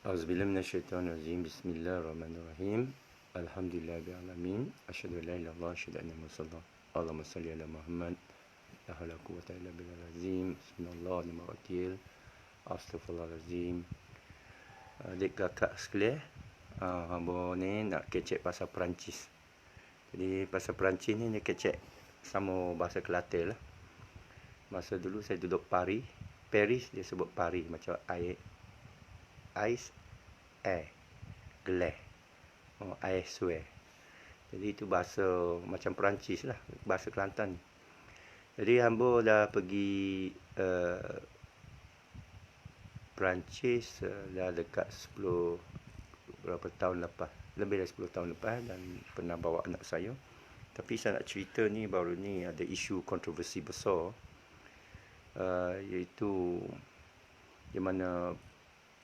Auzubillahi minasyaitonirrajim. Bismillahirrahmanirrahim. Alhamdulillahirabbil asyhadu an la ilaha illallah, asyhadu anna muhammadan rasulullah. Allahumma salli ala Muhammad. La haula wala quwwata illa billahil azim. Bismillah wa wakil. Astaghfirullahalazim. Adik kakak sekalian, hamba ni nak kecek pasal Perancis. Jadi pasal Perancis ni dia kecek sama bahasa Kelantan lah. Masa dulu saya duduk Paris dia sebut Paris macam air, ice, air, glass, air suai. Jadi itu bahasa macam Perancis lah, bahasa Kelantan. Jadi hamba dah pergi Perancis dah dekat 10 berapa tahun lepas, lebih dari 10 tahun lepas, dan pernah bawa anak saya. Tapi saya nak cerita ni, baru ni ada isu kontroversi besar, iaitu di mana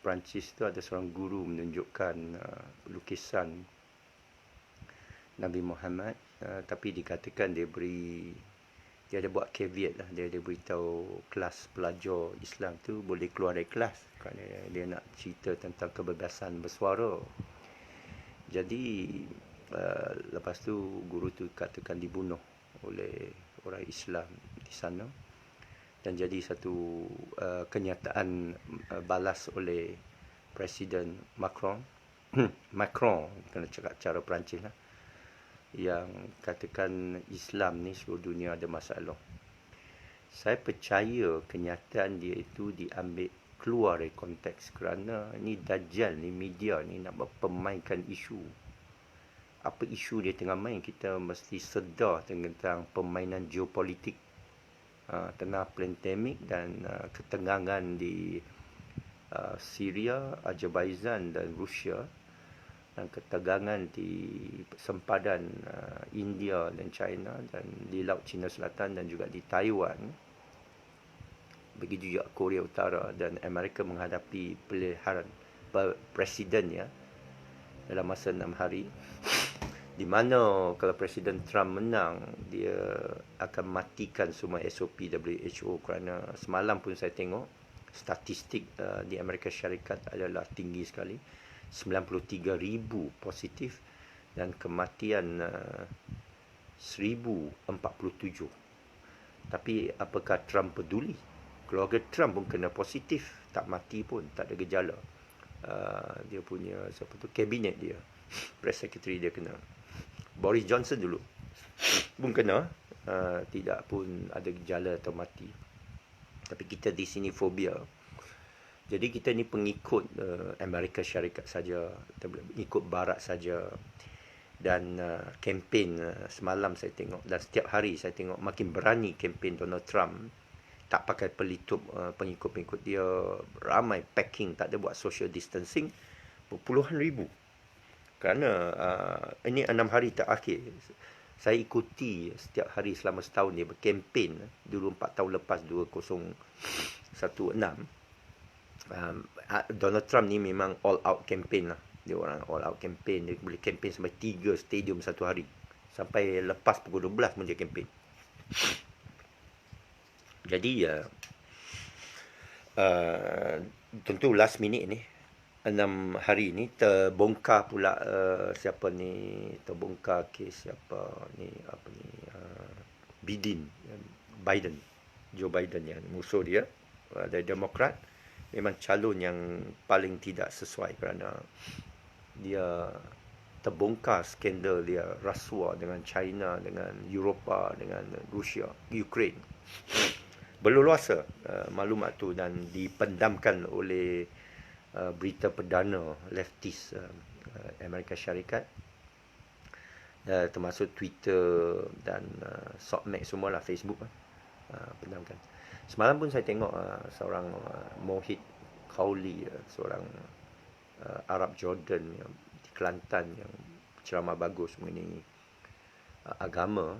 Perancis tu ada seorang guru menunjukkan lukisan Nabi Muhammad, tapi dikatakan dia ada buat caveat lah, dia beritahu kelas pelajar Islam tu boleh keluar dari kelas kerana dia nak cerita tentang kebebasan bersuara. Jadi lepas tu guru tu katakan dibunuh oleh orang Islam di sana, dan jadi satu kenyataan balas oleh Presiden Macron. Macron kena cakap cara Perancis lah, yang katakan Islam ni seluruh dunia ada masalah. Saya percaya kenyataan dia itu diambil keluar dari konteks, kerana ni Dajjal ni, media ni nak berpemainkan isu. Apa isu dia tengah main, kita mesti sedar tentang permainan geopolitik, tengah pandemik dan ketegangan di Syria, Azerbaijan dan Rusia, dan ketegangan di sempadan India dan China, dan di Laut Cina Selatan, dan juga di Taiwan. Begitu juga Korea Utara, dan Amerika menghadapi pilihan presiden ya dalam masa 6 hari, di mana kalau Presiden Trump menang, dia akan matikan semua SOP WHO, kerana semalam pun saya tengok statistik di Amerika Syarikat adalah tinggi sekali, 93,000 positif dan kematian 1,047. Tapi apakah Trump peduli? Keluarga Trump pun kena positif, tak mati pun, tak ada gejala. Dia punya kabinet dia, press secretary dia kena. Boris Johnson dulu pun kena, tidak pun ada gejala atau mati. Tapi kita di sini fobia. Jadi kita ni pengikut Amerika Syarikat saja, ikut Barat saja. Dan kempen semalam saya tengok, dan setiap hari saya tengok makin berani kempen Donald Trump. Tak pakai pelitup pengikut-pengikut dia, ramai packing, tak ada buat social distancing, berpuluhan ribu. Kerana ini 6 hari terakhir saya ikuti setiap hari selama setahun dia berkempen. Dulu 4 tahun lepas, 2016, Donald Trump ni memang all out campaign lah. Dia orang all out campaign. Dia boleh campaign sampai 3 stadium satu hari. Sampai lepas pukul 12 pun dia campaign. Jadi tentu last minute ni, 6 hari ni terbongkar pula siapa ni, terbongkar kes siapa ni, Biden, Joe Biden yang musuh dia dari Demokrat. Memang calon yang paling tidak sesuai, kerana dia terbongkar skandal dia rasuah dengan China, dengan Eropah, dengan Rusia, Ukraine. Berluasa maklumat tu, dan dipendamkan oleh berita perdana leftist Amerika Syarikat, termasuk Twitter dan Sokmek semualah, Facebook pendamkan. Semalam pun saya tengok seorang Mohit Kauli, seorang Arab Jordan yang di Kelantan, yang ceramah bagus mengenai agama,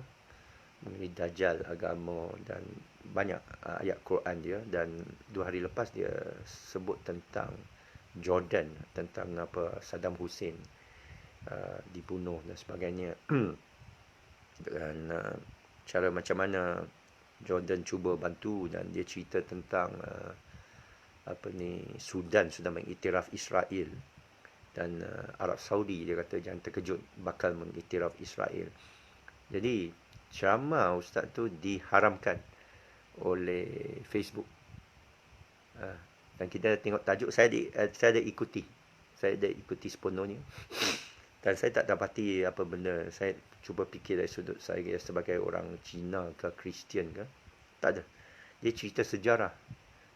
mengenai Dajjal, agama, dan banyak ayat Quran dia. Dan 2 hari lepas dia sebut tentang Jordan, tentang apa Saddam Hussein dibunuh dan sebagainya. Dan cara macam mana Jordan cuba bantu, dan dia cerita tentang Sudan sudah mengiktiraf Israel, dan Arab Saudi dia kata jangan terkejut bakal mengiktiraf Israel. Jadi ceramah ustaz tu diharamkan oleh Facebook. Dan kita tengok tajuk, saya ada ikuti sepenuhnya. Dan saya tak dapati apa benda. Saya cuba fikir dari sudut saya sebagai orang Cina ke Kristian ke. Tak ada. Dia cerita sejarah.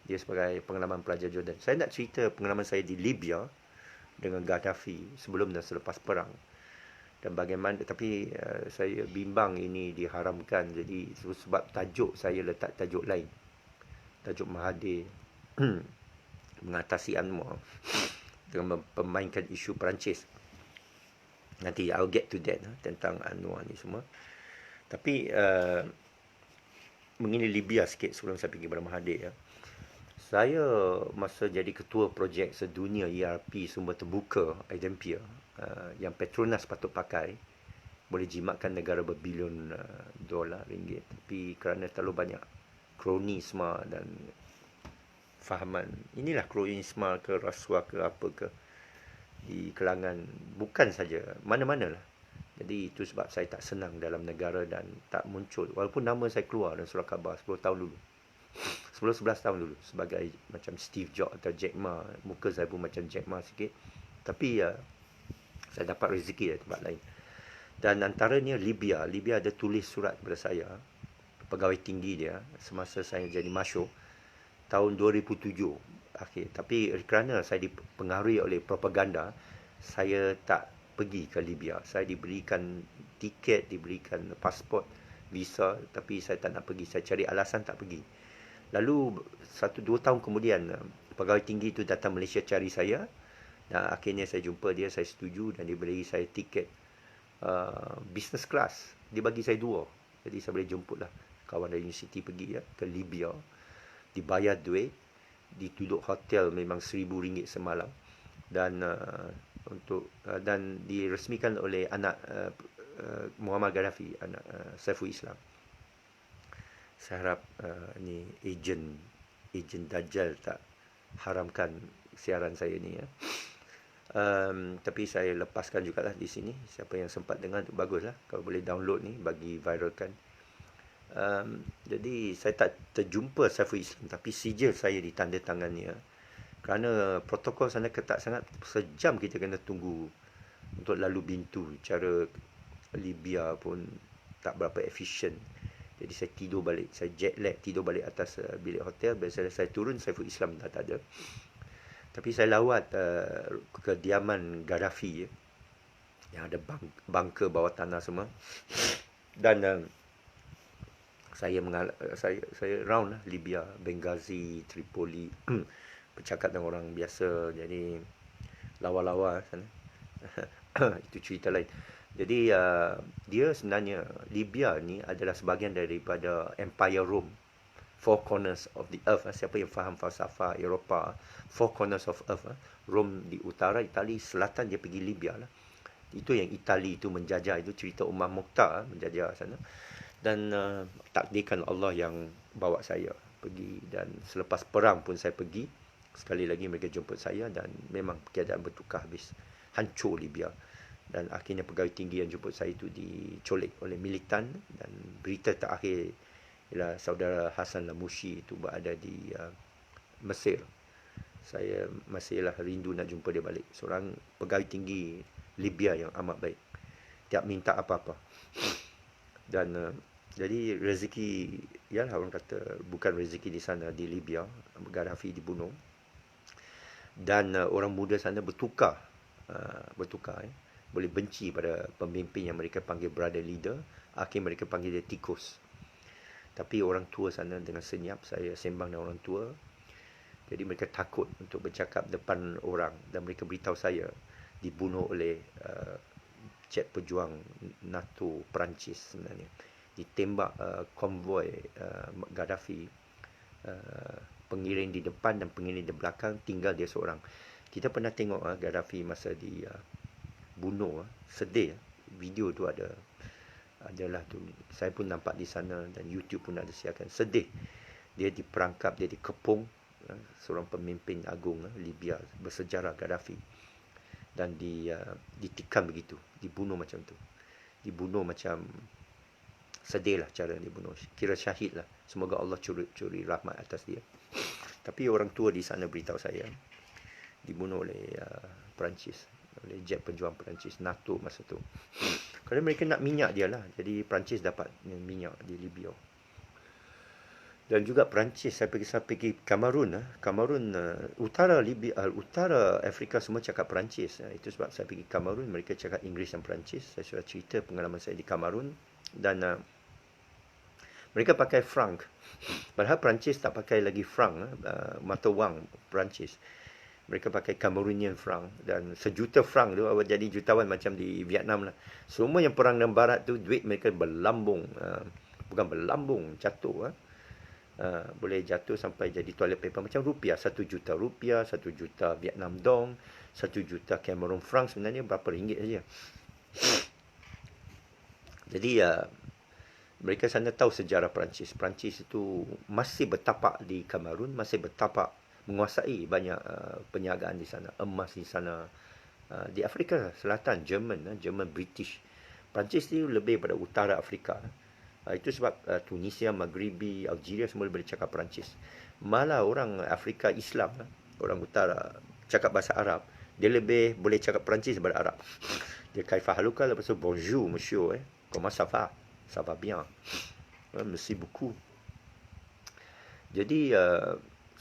Dia sebagai pengalaman pelajar Jordan. Saya nak cerita pengalaman saya di Libya dengan Gaddafi sebelum dan selepas perang. Dan bagaimana, tapi saya bimbang ini diharamkan. Jadi sebab tajuk saya letak tajuk lain. Tajuk Mahathir mengatasi UNRWA dengan memainkan isu Perancis. Nanti I'll get to that tentang UNRWA ni semua. Tapi mengenai Libya sikit sebelum saya pergi pada Mahathir ya. Saya masa jadi ketua projek sedunia ERP sumber terbuka Idempia, yang Petronas patut pakai, boleh jimatkan negara berbilion dolar ringgit, tapi kerana terlalu banyak kronisme dan fahaman, inilah kronisme ke rasuah ke apa ke di kalangan, bukan saja mana-mana lah. Jadi itu sebab saya tak senang dalam negara dan tak muncul, walaupun nama saya keluar dalam surat khabar 10 tahun dulu, 10-11 tahun dulu sebagai macam Steve Jobs atau Jack Ma. Muka saya pun macam Jack Ma sikit, tapi saya dapat rezeki dari tempat lain. Dan antaranya Libya ada tulis surat kepada saya, pegawai tinggi dia, semasa saya jadi masyur tahun 2007 akhir. Tapi kerana saya dipengaruhi oleh propaganda, saya tak pergi ke Libya. Saya diberikan tiket, diberikan pasport, visa, tapi saya tak nak pergi. Saya cari alasan tak pergi. Lalu 1-2 tahun kemudian, pegawai tinggi itu datang Malaysia cari saya. Dan akhirnya saya jumpa dia, saya setuju dan dia beri saya tiket business class. Dia bagi saya 2. Jadi saya boleh jemput lah kawan dari universiti pergi ke Libya. Dibayar duit, diduduk hotel memang RM1,000 semalam. Dan dan diresmikan oleh anak Muammar Gaddafi, anak Saiful Islam. Saya harap ni ejen Dajjal tak haramkan siaran saya ni ya. Tapi saya lepaskan jugalah di sini. Siapa yang sempat dengar tu baguslah. Kalau boleh download ni bagi viralkan. Jadi saya tak terjumpa Saiful Islam, tapi sijil saya ditandatangannya. Kerana protokol sana ketat sangat, sejam kita kena tunggu untuk lalu pintu. Cara Libya pun tak berapa efisien. Jadi saya tidur balik, saya jet lag, tidur balik atas bilik hotel. Biasanya saya turun, Saiful Islam dah tak ada. Tapi saya lawat kediaman Gaddafi ya, yang ada bunker bawah tanah semua. Dan saya round lah Libya, Benghazi, Tripoli, bercakap dengan orang biasa. Jadi lawa-lawa sana. Itu cerita lain. Jadi dia sebenarnya, Libya ni adalah sebahagian daripada Empire Rome, four corners of the earth. Siapa yang faham falsafah Eropah, four corners of earth. Rome di utara, Itali selatan, dia pergi Libya lah. Itu yang Itali itu menjajah, itu cerita Umar Mukhtar menjajah sana. Dan takdirkan Allah yang bawa saya pergi. Dan selepas perang pun saya pergi. Sekali lagi mereka jemput saya dan memang keadaan bertukar habis. Hancur Libya. Dan akhirnya pegawai tinggi yang jemput saya itu dicolik oleh militan. Dan berita terakhir ialah saudara Hassan Lamushi itu berada di Mesir. Saya masihlah rindu nak jumpa dia balik. Seorang pegawai tinggi Libya yang amat baik. Tiap minta apa-apa. Dan jadi rezeki, yalah orang kata bukan rezeki di sana, di Libya. Gaddafi dibunuh. Dan orang muda sana bertukar. Boleh benci pada pemimpin yang mereka panggil brother leader. Akhir mereka panggil dia tikus. Tapi orang tua sana dengan senyap, saya sembang dengan orang tua. Jadi mereka takut untuk bercakap depan orang. Dan mereka beritahu saya dibunuh oleh jet pejuang NATO Perancis sebenarnya. Ditembak konvoi Gaddafi, pengiring di depan dan pengiring di belakang, tinggal dia seorang. Kita pernah tengok Gaddafi masa bunuh, sedih. Video tu adalah tu, saya pun nampak di sana dan YouTube pun ada siarkan. Sedih. Dia diperangkap, dia dikepung seorang pemimpin agung Libya bersejarah, Gaddafi, dan ditikam begitu, dibunuh macam tu, dibunuh macam sedih lah cara dibunuh, kira syahid lah. Semoga Allah curi rahmat atas dia. Tapi orang tua di sana beritahu saya dibunuh oleh Perancis, oleh jet penjuang Perancis, NATO masa tu. Kerana mereka nak minyak dia lah, jadi Perancis dapat minyak di Libya. Dan juga Perancis, saya pergi Kamerun. Kamerun, utara Libya, utara Afrika semua cakap Perancis. Itu sebab saya pergi Kamerun, mereka cakap Inggeris dan Perancis. Saya sudah cerita pengalaman saya di Kamerun. Dan mereka pakai franc. Padahal Perancis tak pakai lagi franc, mata wang Perancis. Mereka pakai Cameroonian franc. Dan sejuta franc tu awak jadi jutawan macam di Vietnam lah. Semua yang perang dalam barat tu, duit mereka berlambung. Bukan berlambung, jatuh. Boleh jatuh sampai jadi toilet paper macam rupiah. 1 juta rupiah, 1 juta Vietnam dong, 1 juta Cameroon franc sebenarnya berapa ringgit saja. Jadi mereka sana tahu sejarah Perancis. Perancis itu masih bertapak di Kamerun, masih bertapak menguasai banyak perniagaan di sana, emas di sana. Di Afrika Selatan, Jerman British. Perancis itu lebih pada utara Afrika. Itu sebab Tunisia, Maghribi, Algeria semua boleh cakap Perancis. Malah orang Afrika Islam, orang utara cakap bahasa Arab, dia lebih boleh cakap Perancis daripada Arab. Dia kaifa haluka, lepas tu bonjour monsieur, comment ça va? Ça va bien. Merci beaucoup. Jadi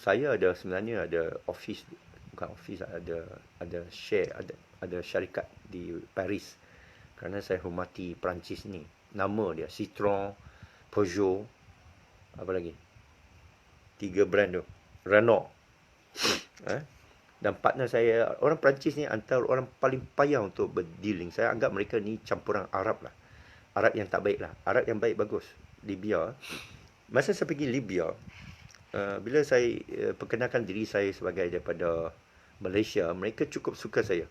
saya sebenarnya ada office, bukan office, ada share, ada syarikat di Paris. Kerana saya hormati Perancis ni. Nama dia Citroën, Peugeot, apa lagi? 3 brand tu. Renault. Dan partner saya, orang Perancis ni antara orang paling payah untuk berdealing. Saya anggap mereka ni campuran Arab lah. Arab yang tak baik lah. Arab yang baik bagus. Libya. Masa saya pergi Libya, bila saya perkenalkan diri saya sebagai daripada Malaysia, mereka cukup suka saya.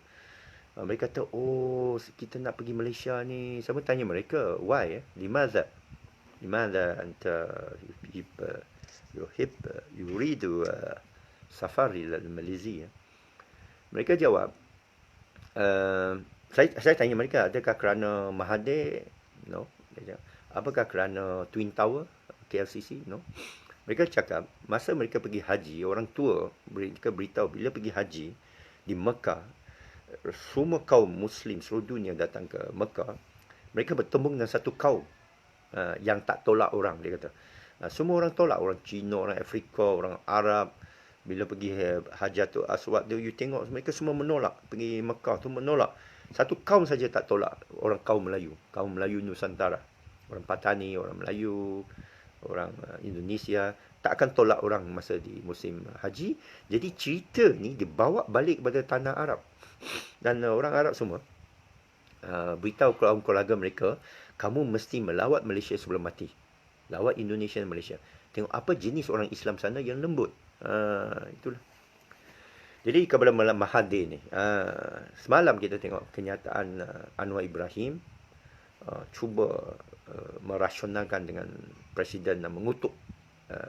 Mereka kata, oh, kita nak pergi Malaysia ni. Saya pun tanya mereka, why? Limadha anta yuridu safari ila Malaysia? Mereka jawab, saya tanya mereka, adakah kerana Mahathir? No. Apakah kerana Twin Tower, KLCC? No. Mereka cakap, masa mereka pergi haji, orang tua mereka beritahu bila pergi haji di Mekah, semua kaum Muslim seluruh dunia datang ke Mekah, mereka bertemu dengan satu kaum yang tak tolak orang, dia kata. Semua orang tolak, orang Cina, orang Afrika, orang Arab. Bila pergi Hajatul Aswad tu, you tengok mereka semua menolak. Pergi Mekah tu menolak. Satu kaum saja tak tolak, orang kaum Melayu Nusantara. Orang Patani, orang Melayu, orang Indonesia tak akan tolak orang masa di musim haji. Jadi cerita ni dibawa balik kepada tanah Arab. Dan orang Arab semua beritahu kaum keluarga mereka, kamu mesti melawat Malaysia sebelum mati. Lawat Indonesia dan Malaysia. Tengok apa jenis orang Islam sana yang lembut. Itulah. Jadi kepada Mahathir ni, semalam kita tengok kenyataan Anwar Ibrahim cuba merasionalkan dengan Presiden dan mengutuk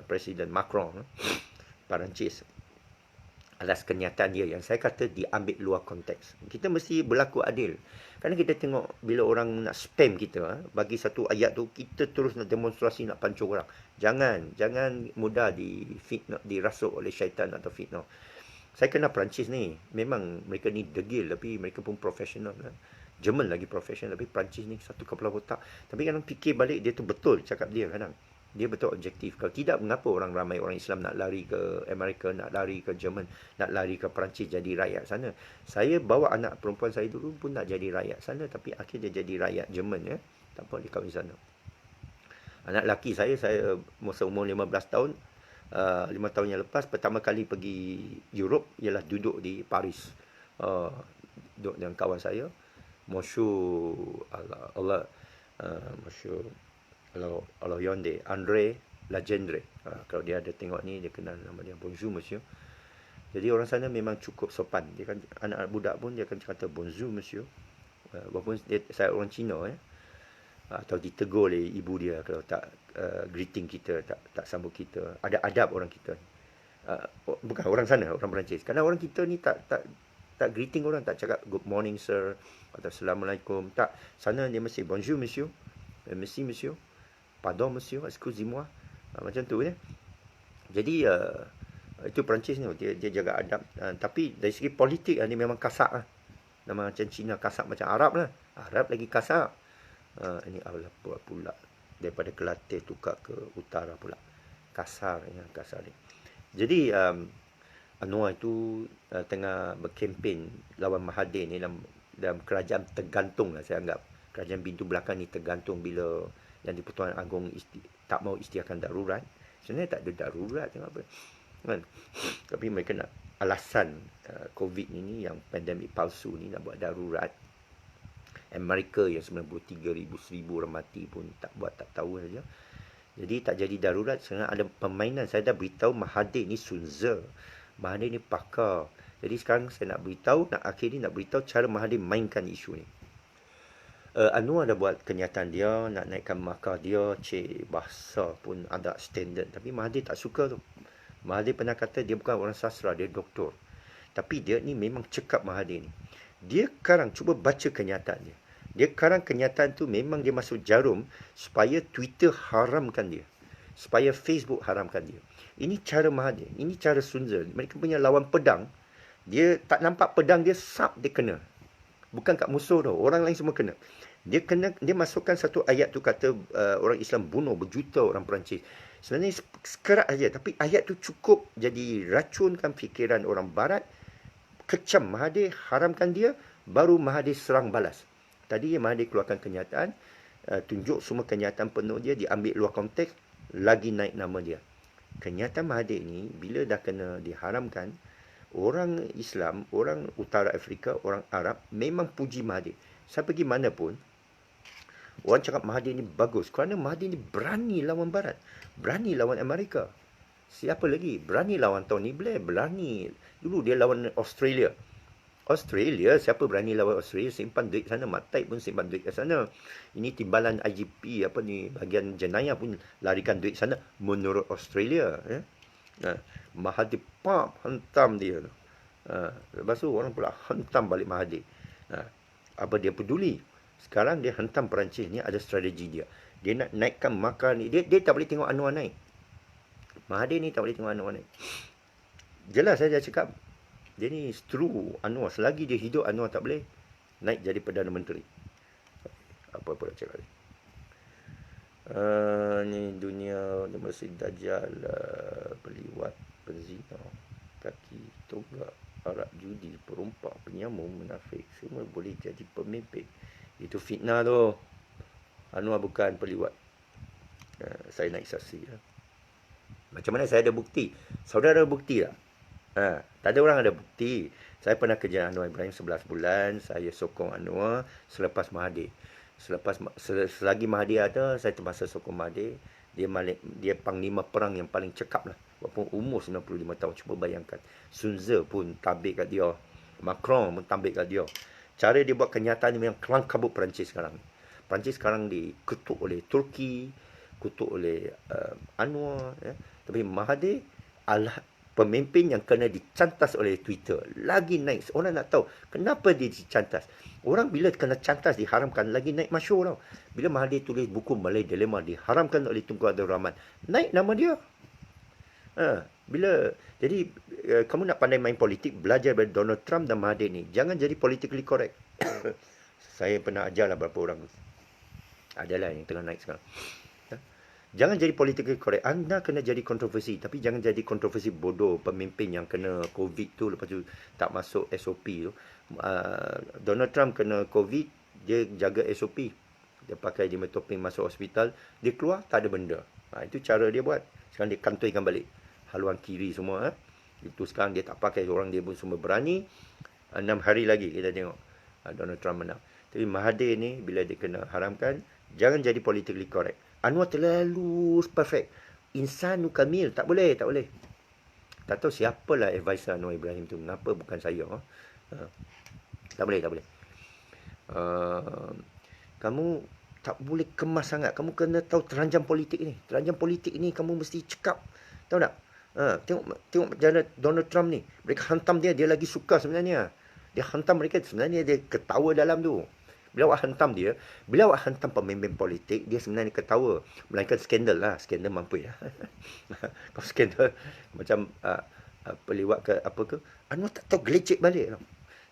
Presiden Macron, Perancis, atas kenyataan dia yang saya kata diambil luar konteks. Kita mesti berlaku adil. Kerana kita tengok bila orang nak spam kita, bagi satu ayat tu, kita terus nak demonstrasi, nak pancung orang. Jangan mudah dirasuk oleh syaitan atau fitnah. Saya kenal Perancis ni. Memang mereka ni degil, tapi mereka pun profesional. Jerman lagi profesional, tapi Perancis ni satu kepala otak. Tapi kadang fikir balik, dia tu betul cakap dia kadang. Dia betul objektif. Kalau tidak, mengapa ramai orang Islam nak lari ke Amerika, nak lari ke Jerman, nak lari ke Perancis jadi rakyat sana. Saya bawa anak perempuan saya dulu pun nak jadi rakyat sana, tapi akhirnya jadi rakyat Jerman. Tak apa, dia kahwin sana. Anak lelaki saya masa umur 15 tahun, 5 tahun yang lepas, pertama kali pergi Europe ialah duduk di Paris. Duduk dengan kawan saya. Monsieur Allah Monsieur Allah Yonde, Andre Legendre. Kalau dia ada tengok ni, dia kenal nama dia. Bonjour monsieur. Jadi orang sana memang cukup sopan. Dia kan, anak budak pun dia akan kata bonjour monsieur. Walaupun saya orang Cina atau ditegur oleh ibu dia kalau tak greeting kita, tak sambut kita. Ada adab orang kita. Bukan orang sana, orang Perancis. Kadang orang kita ni tak greeting orang, tak cakap good morning sir atau assalamualaikum. Tak, sana dia mesti bonjour monsieur, merci monsieur, pardon monsieur, excusez-moi. Macam tu ya. Jadi itu Perancis ni, dia jaga adab. Tapi dari segi politik dia memang kasar lah. Nama macam Cina kasar, macam Arab lah. Arab lagi kasar. Ini Allah buat pula daripada Kelantan tukar ke utara pula. Kasar ya, kasar ni. Jadi Anwar itu tengah berkempen lawan Mahathir ni dalam kerajaan tergantung lah saya anggap. Kerajaan pintu belakang ni tergantung bila yang di-Pertuan Agong tak mau isytiharkan darurat. Sebenarnya tak ada darurat tengok apa. Kan? Tapi mereka nak alasan COVID ni yang pandemik palsu ni nak buat darurat. Amerika yang 93,000 orang mati pun tak buat, tak tahu saja. Jadi tak jadi darurat. Sekarang ada permainan. Saya dah beritahu Mahathir ni sunzer. Mahathir ni pakar. Jadi sekarang saya nak beritahu, nak beritahu cara Mahathir mainkan isu ni. Anwar dah buat kenyataan dia, nak naikkan markah dia, bahasa pun ada standard. Tapi Mahathir tak suka tu. Mahathir pernah kata dia bukan orang sastra, dia doktor. Tapi dia ni memang cekap Mahathir ni. Dia karang cuba baca kenyataan dia. Dia karang kenyataan tu memang dia masuk jarum supaya Twitter haramkan dia. Supaya Facebook haramkan dia. Ini cara Mahathir. Ini cara Sunzer. Mereka punya lawan pedang. Dia tak nampak pedang dia, sap dia kena. Bukan kat musuh tau. Orang lain semua kena. Dia masukkan satu ayat tu kata orang Islam bunuh berjuta orang Perancis. Sebenarnya sekerat saja. Tapi ayat tu cukup jadi racunkan fikiran orang Barat. Kecam Mahathir, haramkan dia, baru Mahathir serang balas. Tadi Mahathir keluarkan kenyataan, tunjuk semua kenyataan penuh dia, diambil luar konteks, lagi naik nama dia. Kenyataan Mahathir ni, bila dah kena diharamkan, orang Islam, orang Utara Afrika, orang Arab, memang puji Mahathir. Saya pergi mana pun, orang cakap Mahathir ni bagus, kerana Mahathir ni berani lawan Barat, berani lawan Amerika. Siapa lagi? Berani lawan Tony Blair. Berani. Dulu dia lawan Australia. Siapa berani lawan Australia? Simpan duit sana. Matai pun simpan duit ke sana. Ini timbalan IGP, bahagian jenayah pun larikan duit sana. Menurut Australia. Mahathir, hentam dia. Lepas tu orang pula hentam balik Mahathir. Apa dia peduli? Sekarang dia hentam Perancis ni, ada strategi dia. Dia nak naikkan markah ni. Dia tak boleh tengok Anwar naik. Mahathir ni tak boleh tengok Anwar naik. Jelas saya dah cakap. Dia ni true Anwar. Selagi dia hidup, Anwar tak boleh naik jadi Perdana Menteri. Apa-apa nak cakap ni. Ni dunia Masjid Dajjal, peliwat, penzina, kaki togak, arak judi, perompak, penyamun, munafik. Semua boleh jadi pemimpin. Itu fitnah tu. Anwar bukan peliwat. Saya naik saksi lah. Macam mana saya ada bukti? Saudara ada bukti tak? Tak ada orang ada bukti. Saya pernah kerja Anwar Ibrahim 11 bulan. Saya sokong Anwar selepas Mahathir. Selagi Mahathir ada, saya terpaksa sokong Mahathir. Dia panglima perang yang paling cekap lah. Walaupun umur 95 tahun. Cuba bayangkan. Sunzer pun tabik kat dia. Macron pun tabik kat dia. Cara dia buat kenyataan ni memang kelang kabut Perancis sekarang. Perancis sekarang diketuk oleh Turki, kutuk oleh Anwar. Tapi Mahathir adalah pemimpin yang kena dicantas oleh Twitter. Lagi naik. Orang nak tahu kenapa dia dicantas. Orang bila kena cantas diharamkan, lagi naik masyhur tau. Bila Mahathir tulis buku Malay Dilemma, diharamkan oleh Tunku Abdul Rahman, naik nama dia. Jadi kamu nak pandai main politik, belajar dari Donald Trump dan Mahathir ni. Jangan jadi politically correct. Saya pernah ajarlah beberapa orang. Adalah yang tengah naik sekarang. Jangan jadi politically correct. Anda kena jadi kontroversi. Tapi jangan jadi kontroversi bodoh. Pemimpin yang kena COVID tu, lepas tu tak masuk SOP tu. Donald Trump kena COVID, dia jaga SOP. Dia pakai dimetoping masuk hospital. Dia keluar, tak ada benda. Itu cara dia buat. Sekarang dia kantuikan balik. Haluan kiri semua. Itu sekarang dia tak pakai. Orang dia pun semua berani. 6 hari lagi kita tengok Donald Trump menang. Tapi Mahathir ni, bila dia kena haramkan, jangan jadi politically correct. Anwar terlalu perfect. Insanu kamil. Tak boleh. Tak tahu siapalah advisor Anwar Ibrahim tu. Kenapa bukan saya. Tak boleh. Kamu tak boleh kemas sangat. Kamu kena tahu teranjam politik ni. Teranjam politik ni kamu mesti cekap. Tahu tak? Tengok jalan Donald Trump ni. Mereka hantam dia, dia lagi suka sebenarnya. Dia hantam mereka, sebenarnya dia ketawa dalam tu. Bila awak hantam dia, bila awak hantam pemimpin politik, dia sebenarnya ketawa. Melainkan skandal lah. Skandal mampu ya. Kalau skandal macam pelewat ke apa ke, Anwar tak tahu gelecek balik tau.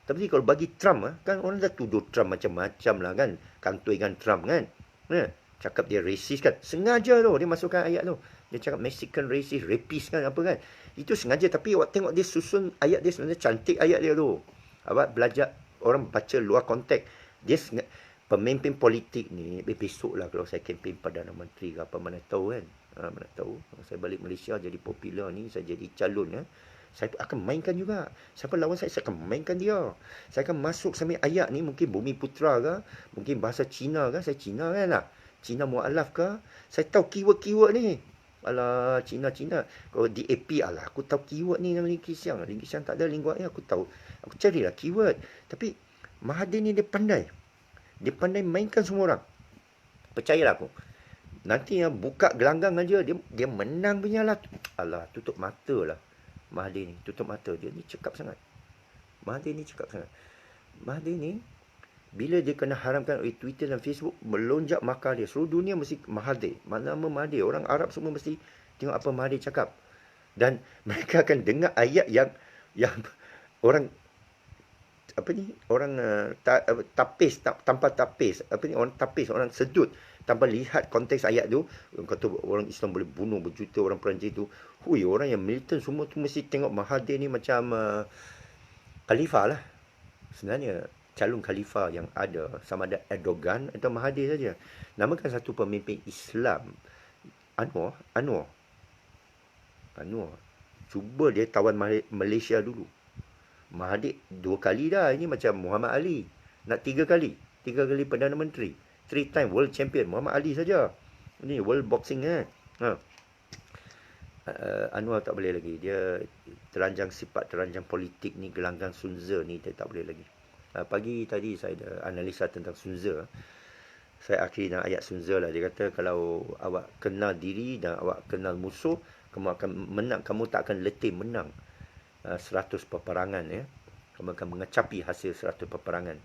Tapi kalau bagi Trump kan orang dah tuduh Trump macam-macam lah kan. Kantoi kan Trump kan. Cakap dia racist kan. Sengaja tu dia masukkan ayat tu. Dia cakap Mexican racist, rapist kan apa kan. Itu sengaja, tapi awak tengok dia susun ayat dia, sebenarnya cantik ayat dia tu. Awak belajar, orang baca luar konteks. Dia pemimpin politik ni, besok lah kalau saya kempen Perdana Menteri ke apa, mana tahu kan. Mana tahu. Saya balik Malaysia jadi popular ni, saya jadi calon saya akan mainkan juga. Siapa lawan saya akan mainkan dia. Saya akan masuk sampai ayat ni, mungkin Bumi Putra ke, mungkin bahasa Cina ke, saya Cina kan lah. Cina mualaf ke, saya tahu keyword-keyword ni. Alah, Cina. Kalau DAP, alah, aku tahu keyword ni dalam Lingki Siang. Lingki Siang tak ada lingkup ni, aku tahu. Aku carilah keyword. Tapi, Mahathir ni dia pandai. Dia pandai mainkan semua orang. Percayalah aku. Nanti yang buka gelanggang aja, dia menang punya lah. Alah, tutup mata lah. Mahathir ni, tutup mata. Dia ni cekap sangat. Mahathir ni, bila dia kena haramkan oleh Twitter dan Facebook, melonjak makar dia. Seluruh dunia mesti Mahathir. Nama Mahathir. Orang Arab semua mesti tengok apa Mahathir cakap. Dan mereka akan dengar ayat yang orang apa ni, orang tapis tanpa tapis, apa ni, orang tapis, orang sedut tanpa lihat konteks ayat tu. Kata orang Islam boleh bunuh berjuta orang Perancis tu. Orang yang militan semua tu mesti tengok Mahathir ni macam khalifah lah. Sebenarnya calon khalifah yang ada, sama ada Erdogan atau Mahathir saja. Namakan satu pemimpin Islam, Anwar. Cuba dia tawan Malaysia dulu. Mahathir 2 kali dah. Ini macam Muhammad Ali. Nak 3 kali. 3 kali Perdana Menteri. 3 time world champion. Muhammad Ali saja. Ini world boxing Anwar tak boleh lagi. Dia teranjang sifat, teranjang politik ni, gelanggang Sun Tzu ni, dia tak boleh lagi. Pagi tadi saya ada analisa tentang Sun Tzu. Saya akhiri dengan ayat Sun Tzu lah. Dia kata kalau awak kenal diri dan awak kenal musuh, kamu akan menang. Kamu tak akan letih menang 100 peperangan Kamu akan mengecapi hasil 100 peperangan.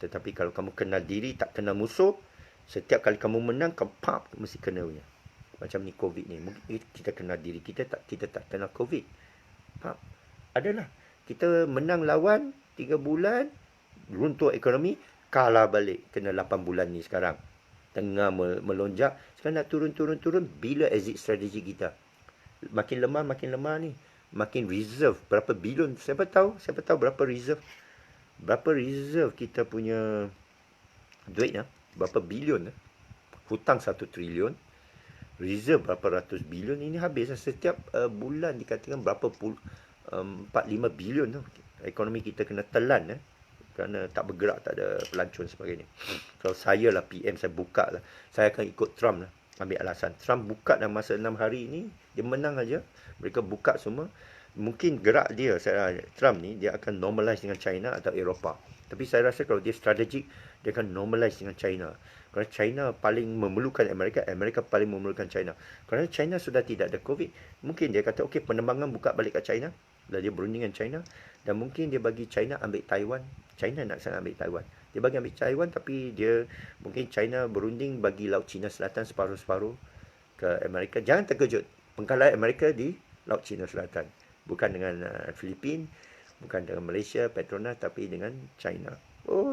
Tetapi kalau kamu kenal diri, tak kenal musuh, setiap kali kamu menang, kamu mesti kena punya. Macam ni COVID ni. Mungkin kita kenal diri kita tak kenal COVID. Adalah. Kita menang lawan 3 bulan, runtuh ekonomi, kalah balik. Kena 8 bulan ni sekarang. Tengah melonjak. Sekarang nak turun. Bila exit strategi kita? Makin lemah ni. Makin reserve. Berapa bilion? Siapa tahu berapa reserve? Berapa reserve kita punya duit berapa bilion hutang 1 trilion. Reserve berapa ratus bilion. Ini habis setiap bulan dikatakan berapa 4-5 bilion tu. Ekonomi kita kena telan kerana tak bergerak, tak ada pelancong sebagainya. Kalau saya lah PM, saya buka lah. Saya akan ikut Trump lah. Ambil alasan. Trump buka dalam masa 6 hari ni, dia menang aja. Mereka buka semua. Mungkin gerak dia, Trump ni, dia akan normalize dengan China atau Eropah. Tapi saya rasa kalau dia strategik, dia akan normalize dengan China. Kerana China paling memerlukan Amerika, Amerika paling memerlukan China. Kerana China sudah tidak ada COVID, mungkin dia kata, okey, penerbangan buka balik ke China. Dan dia berunding dengan China. Dan mungkin dia bagi China ambil Taiwan. China nak sangat ambil Taiwan. Dia bagi ambil Taiwan, tapi dia mungkin China berunding bagi Laut Cina Selatan separuh-separuh ke Amerika. Jangan terkejut. Pengkalahan Amerika di Laut Cina Selatan. Bukan dengan Filipina, bukan dengan Malaysia, Petronas, tapi dengan China.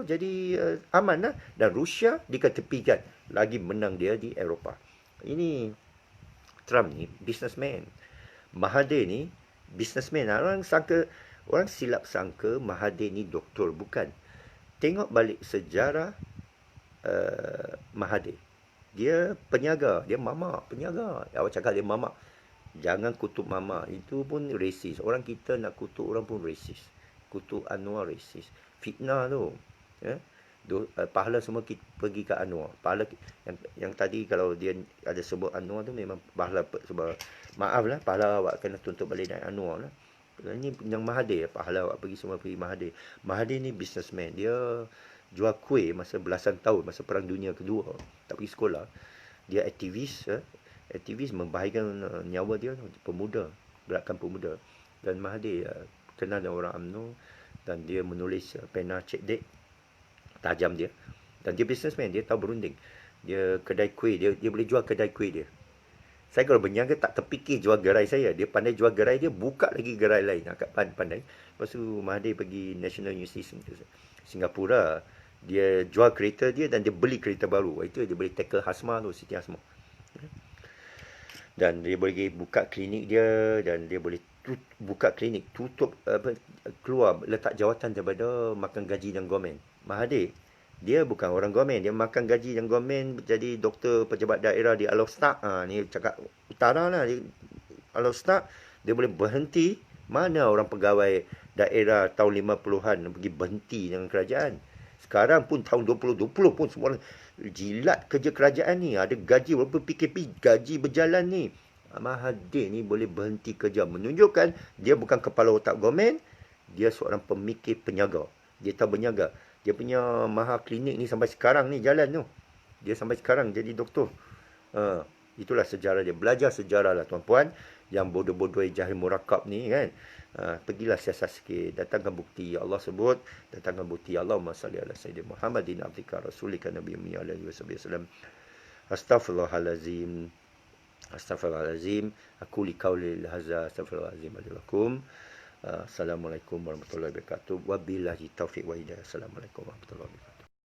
Jadi aman lah. Dan Rusia diketepikan. Lagi menang dia di Eropah. Ini Trump ni businessman. Mahathir ni businessman. Orang silap sangka Mahathir ni doktor. Bukan. Tengok balik sejarah Mahathir. Dia penyaga. Dia mamak. Penyaga. Awak cakap dia mamak. Jangan kutuk mama. Itu pun racist. Orang kita nak kutuk orang pun racist. Kutuk Anwar racist. Fitnah tu. Pahala semua kita pergi ke Anwar. Pahala yang tadi kalau dia ada sebut Anwar tu memang pahala sebab maaf lah. Pahala awak kena tuntut balik dengan Anwar lah. Ini yang Mahathir. Pahala awak pergi Mahathir. Mahathir ni businessman. Dia jual kuih masa belasan tahun. Masa Perang Dunia Kedua. Tak pergi sekolah. Dia aktivis. Aktivis membahayakan nyawa dia, pemuda. gerakan pemuda. Dan Mahathir kenal dengan orang UMNO dan dia menulis pena cek dek tajam dia. Dan dia businessman, dia tahu berunding. Dia kedai kuih, dia boleh jual kedai kuih dia. Saya kalau berniaga tak terfikir jual gerai saya. Dia pandai jual gerai dia, buka lagi gerai lain. Agak pandai. Lepas tu Mahathir pergi National University Singapura. Dia jual kereta dia dan dia beli kereta baru. Itu dia boleh tackle Hasma tu, Siti Hasma. Dan dia boleh buka klinik dia dan dia boleh buka klinik, tutup keluar letak jawatan daripada makan gaji dan government. Mahathir dia bukan orang government, dia makan gaji dan government, jadi doktor pejabat daerah di Alor-Setak. Ni cakap utara lah, Alor Setak dia boleh berhenti. Mana orang pegawai daerah tahun 50-an pergi berhenti dengan kerajaan. Sekarang pun tahun 2020 pun semua orang jilat kerja kerajaan ni. Ada gaji walaupun PKP, gaji berjalan ni. Mahathir ni boleh berhenti kerja. Menunjukkan dia bukan kepala otak government. Dia seorang pemikir penyaga. Dia tahu berniaga. Dia punya mahal klinik ni sampai sekarang ni jalan tu. Dia sampai sekarang jadi doktor. Itulah sejarah dia. Belajar sejarah lah tuan-puan. Yang bodoh-bodoh jahil murakab ni kan. Pergilah siasat sikit. Datangkan bukti. Allah sebut. Datangkan bukti. Allahumma salli ala Sayyidina Muhammadin abdika rasulika nabi alaihi wasallam. Astaghfirullahalazim. Astaghfirullahalazim. Aku li qauli hadza astaghfirullahalazim lakum. Assalamualaikum warahmatullahi wabarakatuh. Wabillahi taufiq wa hidayah. Assalamualaikum warahmatullahi wabarakatuh.